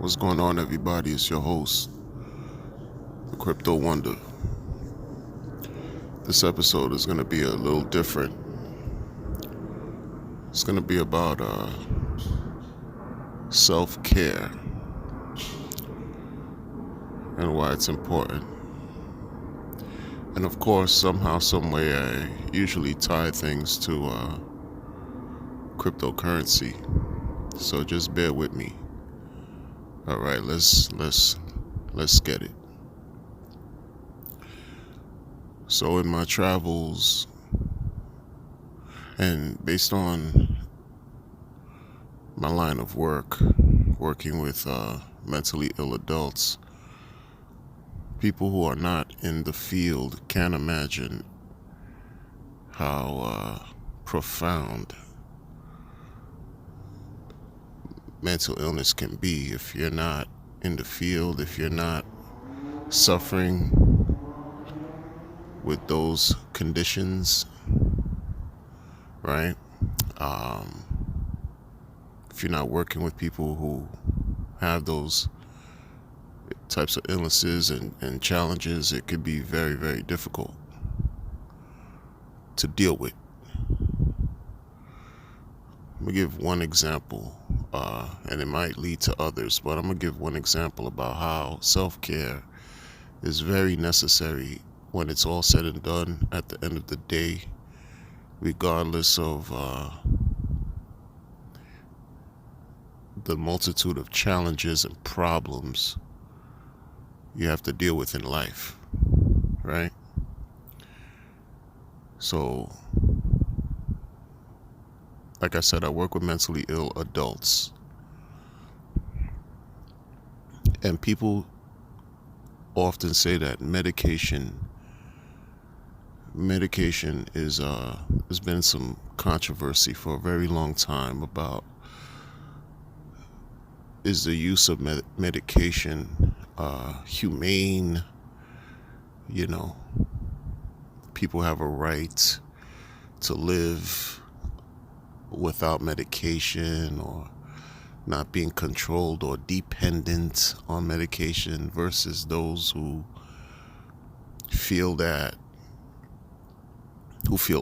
What's going on, everybody? It's your host, the Crypto Wonder. This episode is going to be a little different. It's going to be about self-care and why it's important. And of course, somehow, some way, I usually tie things to cryptocurrency. So just bear with me. All right, let's get it. So in my travels, and based on my line of work, working with mentally ill adults, people who are not in the field can't imagine how profound mental illness can be if you're not in the field, if you're not suffering with those conditions, right? If you're not working with people who have those types of illnesses and challenges, it could be very, very difficult to deal with. I'm going to give one example, and it might lead to others, but I'm going to give one example about how self-care is very necessary when it's all said and done at the end of the day, regardless of the multitude of challenges and problems you have to deal with in life, right? So, like I said, I work with mentally ill adults, and people often say that medication is there's been some controversy for a very long time about, is the use of medication humane? People have a right to live without medication or not being controlled or dependent on medication, versus those who feel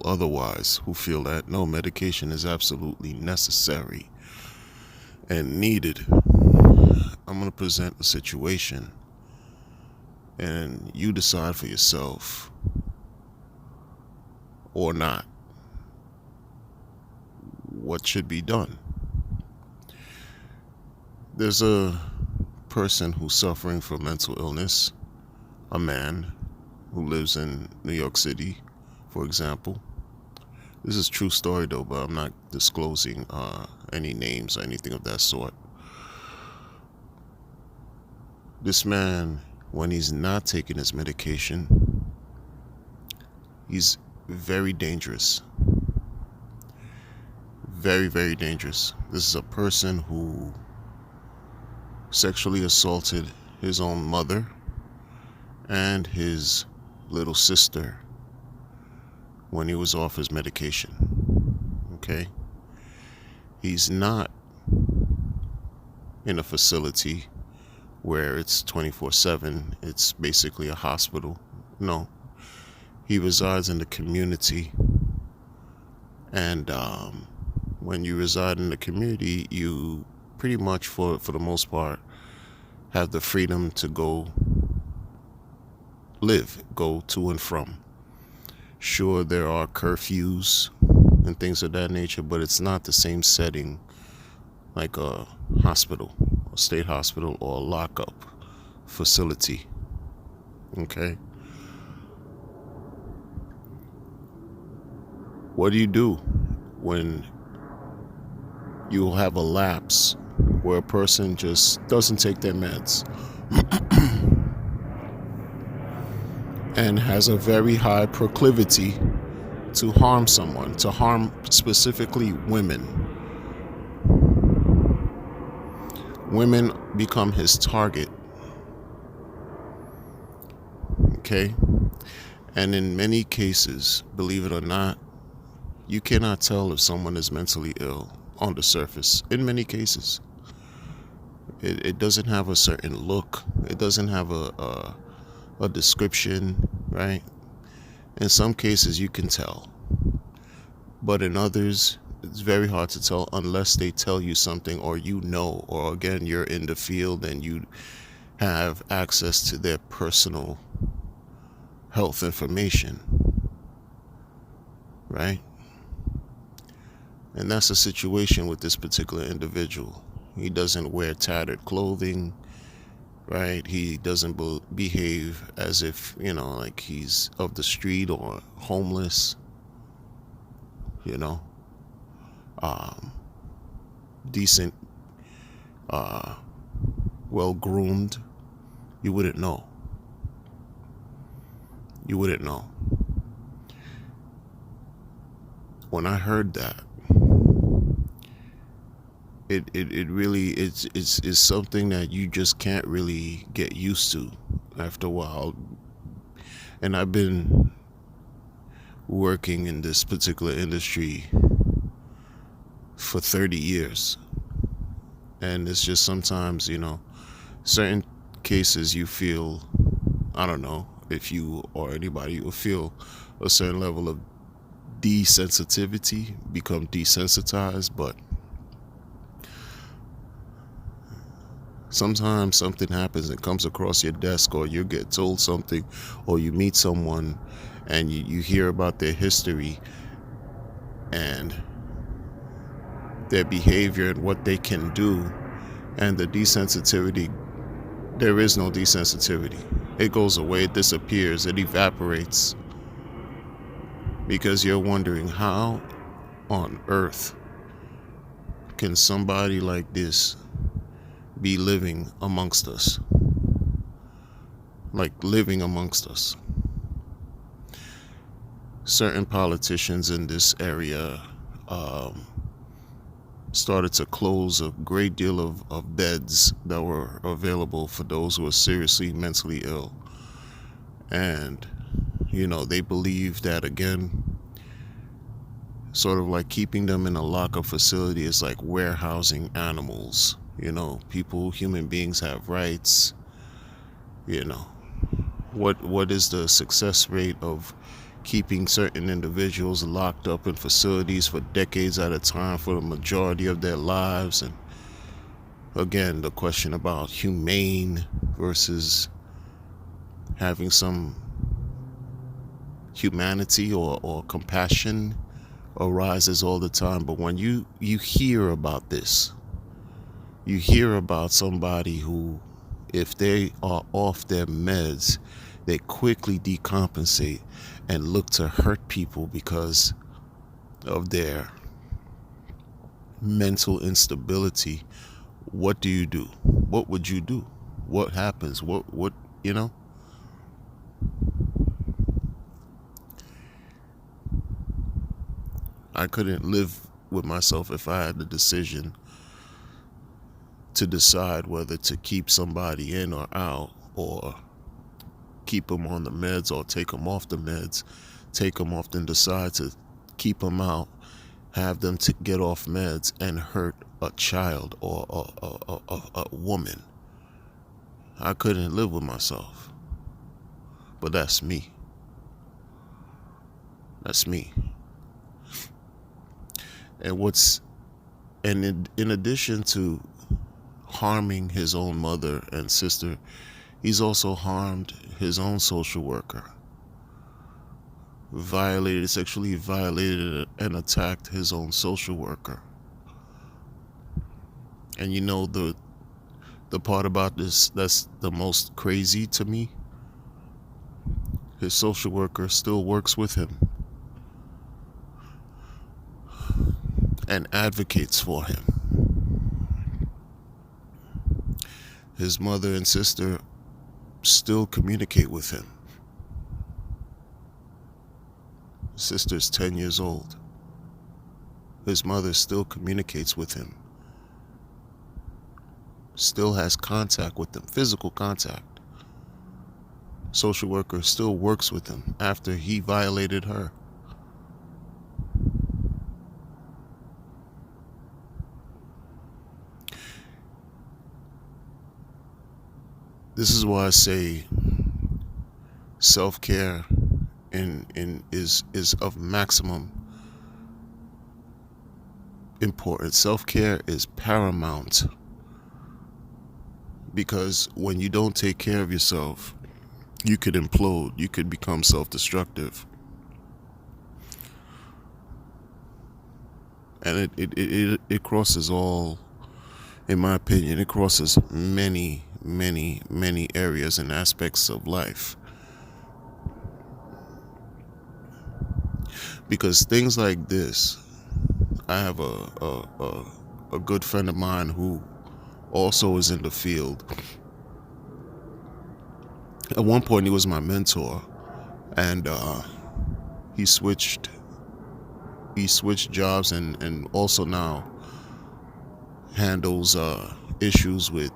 otherwise, who feel that no, medication is absolutely necessary and needed. I'm going to present a situation and you decide for yourself or not what should be done. There's a person who's suffering from mental illness, a man who lives in New York City, for example. This is a true story though, but I'm not disclosing any names or anything of that sort. This man, when he's not taking his medication, he's very dangerous. Very, very dangerous. This is a person who sexually assaulted his own mother and his little sister when he was off his medication. Okay? He's not in a facility where it's 24/7. It's basically a hospital. No. He resides in the community, and when you reside in the community, you pretty much, for the most part, have the freedom to go to and from. Sure, there are curfews and things of that nature, but it's not the same setting like a hospital, a state hospital, or a lockup facility. Okay? What do you do when you have a lapse where a person just doesn't take their meds and has a very high proclivity to harm someone, to harm specifically women? Women become his target. Okay? And in many cases, believe it or not, you cannot tell if someone is mentally ill on the surface, in many cases. It doesn't have a certain look. It doesn't have a description, right? In some cases, you can tell, but in others, it's very hard to tell unless they tell you something, or or again, you're in the field and you have access to their personal health information, right? And that's the situation with this particular individual. He doesn't wear tattered clothing, right? He doesn't behave as if, like he's of the street or homeless, you know, um, decent, uh, well groomed. You wouldn't know. You wouldn't know. When I heard that, it really it's something that you just can't really get used to after a while. And I've been working in this particular industry for 30 years. And it's just sometimes, certain cases you feel, I don't know if you or anybody will feel a certain level of desensitivity, become desensitized, but sometimes something happens and comes across your desk, or you get told something, or you meet someone and you hear about their history and their behavior and what they can do, and the desensitivity. There is no desensitivity. It goes away, it disappears, it evaporates, because you're wondering, how on earth can somebody like this be living amongst us? Like living amongst us. Certain politicians in this area started to close a great deal of beds that were available for those who were seriously mentally ill. And, they believe that, again, sort of like keeping them in a lockup facility is like warehousing animals. Human beings have rights. What is the success rate of keeping certain individuals locked up in facilities for decades at a time for the majority of their lives? And again, the question about humane versus having some humanity or compassion arises all the time. But when you hear about this, you hear about somebody who, if they are off their meds, they quickly decompensate and look to hurt people because of their mental instability. What do you do? What would you do? What happens? What I couldn't live with myself if I had the decision to decide whether to keep somebody in or out, or keep them on the meds or take them off the meds, take them off, then decide to keep them out, have them to get off meds and hurt a child or a woman. I couldn't live with myself. But that's me. That's me. And in addition to harming his own mother and sister, he's also harmed his own social worker, sexually violated and attacked his own social worker. And the part about this that's the most crazy to me, his social worker still works with him and advocates for him. His mother and sister still communicate with him. His sister's 10 years old. His mother still communicates with him. Still has contact with him, physical contact. Social worker still works with him after he violated her. This is why I say self-care is of maximum importance. Self-care is paramount, because when you don't take care of yourself, you could implode, you could become self-destructive. And it crosses all, in my opinion, it crosses many areas and aspects of life. Because things like this, I have a good friend of mine who also is in the field. At one point, he was my mentor, and he switched jobs, and also now handles issues with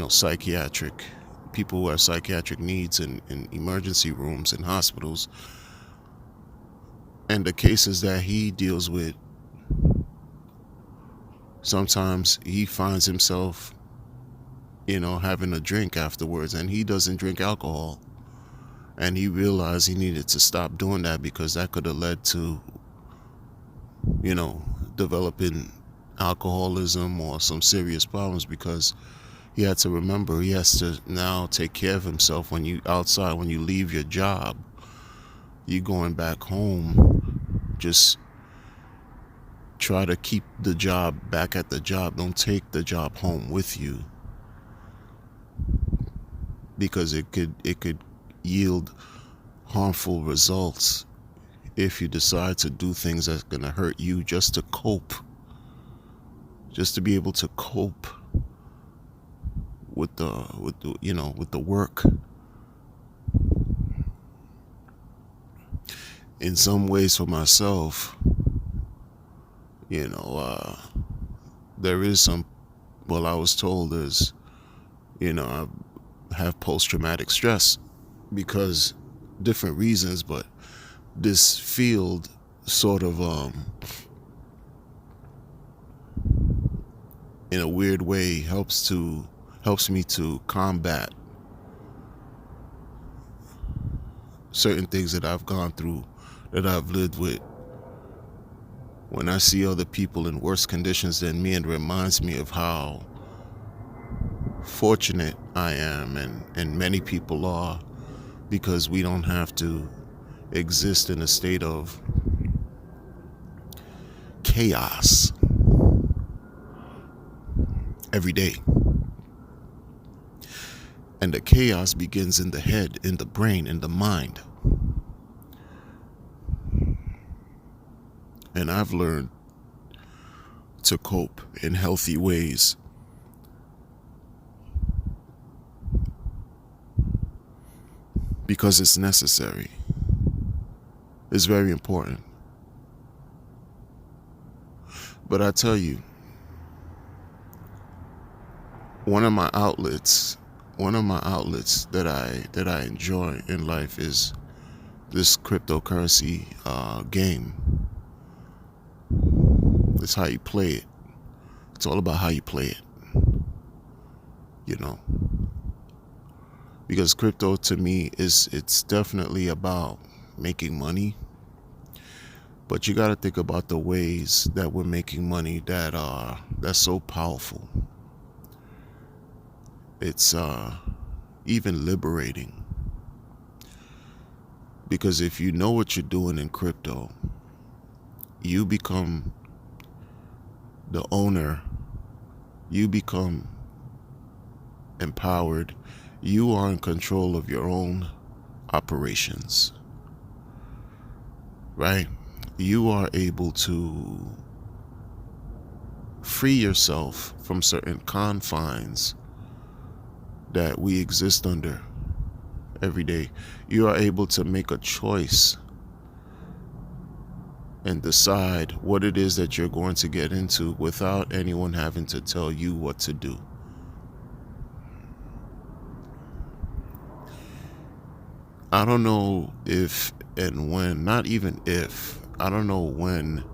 psychiatric people who have psychiatric needs in emergency rooms in hospitals. And the cases that he deals with, sometimes he finds himself having a drink afterwards, and he doesn't drink alcohol, and he realized he needed to stop doing that because that could have led to developing alcoholism or some serious problems, because he had to remember he has to now take care of himself. When you outside, when you leave your job, you going back home, just try to keep the job back at the job. Don't take the job home with you, because it could yield harmful results if you decide to do things that's going to hurt you just to cope, just to be able to cope with the work. In some ways, for myself, there is some, well, I was told is, I have post-traumatic stress because different reasons, but this field sort of in a weird way helps me to combat certain things that I've gone through, that I've lived with. When I see other people in worse conditions than me, it reminds me of how fortunate I am, and many people are, because we don't have to exist in a state of chaos every day. And the chaos begins in the head, in the brain, in the mind. And I've learned to cope in healthy ways. Because it's necessary. It's very important. But I tell you, one of my outlets that I enjoy in life is this cryptocurrency game. It's how you play it. It's all about how you play it. Because crypto, to me, it's definitely about making money. But you got to think about the ways that we're making money that's so powerful. It's even liberating. Because if you know what you're doing in crypto, you become the owner. You become empowered. You are in control of your own operations. Right? You are able to free yourself from certain confines that we exist under every day. You are able to make a choice and decide what it is that you're going to get into without anyone having to tell you what to do. I don't know if and when, not even if, I don't know when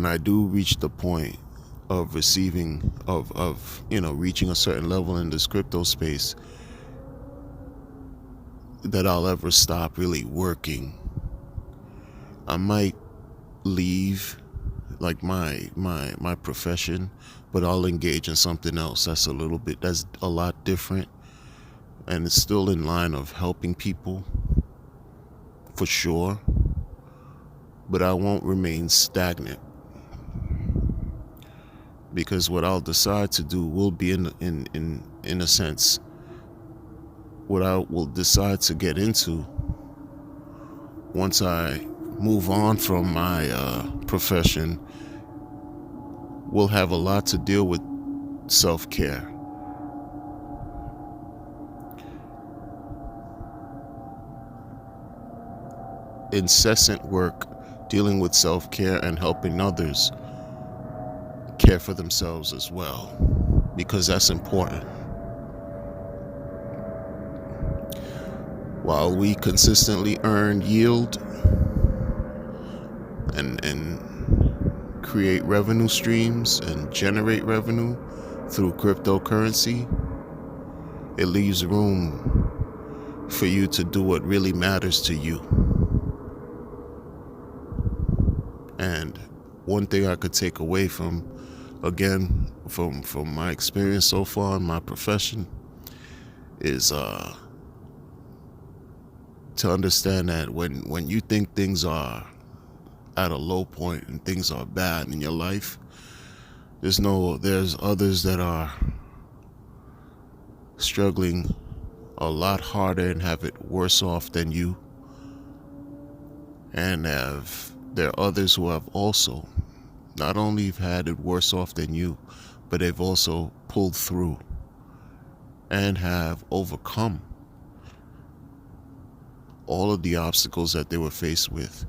I do reach the point of receiving of reaching a certain level in this crypto space that I'll ever stop really working. I might leave like my profession, but I'll engage in something else that's a lot different, and it's still in line of helping people for sure, but I won't remain stagnant, because what I'll decide to do will be in a sense what I will decide to get into once I move on from my profession will have a lot to deal with self-care. Incessant work dealing with self-care and helping others care for themselves as well, because that's important. While we consistently earn yield and create revenue streams and generate revenue through cryptocurrency, it leaves room for you to do what really matters to you. And one thing I could take away from my experience so far in my profession is to understand that when you think things are at a low point and things are bad in your life, there's others that are struggling a lot harder and have it worse off than you, and there are others who have also not only had it worse off than you, but they've also pulled through and have overcome all of the obstacles that they were faced with,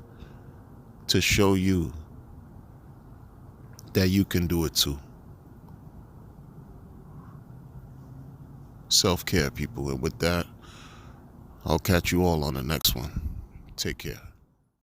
to show you that you can do it too. Self-care, people. And with that, I'll catch you all on the next one. Take care.